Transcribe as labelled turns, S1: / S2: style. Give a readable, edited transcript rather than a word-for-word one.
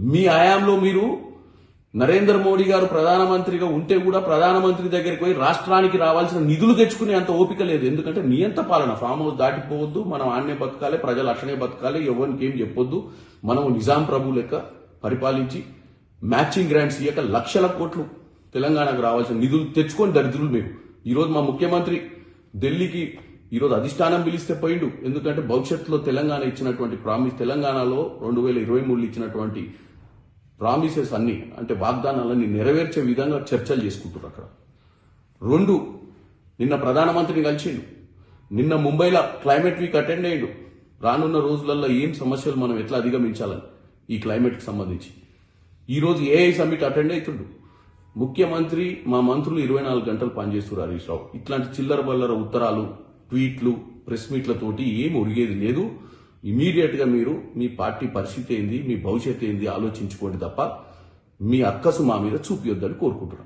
S1: మీ ఆయాంలో మీరు నరేంద్ర మోడీ గారు ప్రధానమంత్రిగా ఉంటే కూడా ప్రధానమంత్రి దగ్గరికి పోయి రాష్ట్రానికి రావాల్సిన నిధులు తెచ్చుకునే అంత ఓపిక లేదు. ఎందుకంటే నియంత పాలన, ఫామ్ హౌస్ దాటిపోవద్దు, మనం ఆన్నే బతకాలి, ప్రజలు అట్లనే బతకాలి, ఎవరికి ఏం చెప్పొద్దు, మనం నిజాం ప్రభు లెక్క పరిపాలించి మ్యాచింగ్ గ్రాంట్స్ ఇయ్యక లక్షల కోట్లు తెలంగాణకు రావాల్సిన నిధులు తెచ్చుకొని దరిద్రులు మేము. ఈరోజు మా ముఖ్యమంత్రి ఢిల్లీకి ఈరోజు అధిష్టానం పిలిస్తే పోయిండు. ఎందుకంటే భవిష్యత్తులో తెలంగాణ ఇచ్చినటువంటి ప్రామిస్, తెలంగాణలో 2023 ఇచ్చినటువంటి ప్రామిసెస్ అన్ని అంటే వాగ్దానాలన్నీ నెరవేర్చే విధంగా చర్చలు చేసుకుంటారు అక్కడ. 2 నిన్న ప్రధానమంత్రిని కలిసిండు, నిన్న ముంబైలో క్లైమేట్ వీక్ అటెండ్ అయ్యిండు. రానున్న రోజులలో ఏం సమస్యలు మనం ఎట్లా అధిగమించాలని ఈ క్లైమేట్కి సంబంధించి ఈరోజు ఏఐ సమ్మిట్ అటెండ్ అవుతుండు. ముఖ్యమంత్రి మా మంత్రులు 24 గంటలు పనిచేస్తున్నారు. హరీష్ రావు ఇట్లాంటి చిల్లర బల్లర ఉత్తరాలు, ట్వీట్లు, ప్రెస్ మీట్లతోటి ఏం ఒరిగేది లేదు. ఇమీడియట్ గా మీరు మీ పార్టీ పరిస్థితి ఏంది, మీ భవిష్యత్తు ఏంది ఆలోచించుకోండి తప్ప మీ అక్కసు మా మీద చూపియొద్దని కోరుకుంటున్నాను.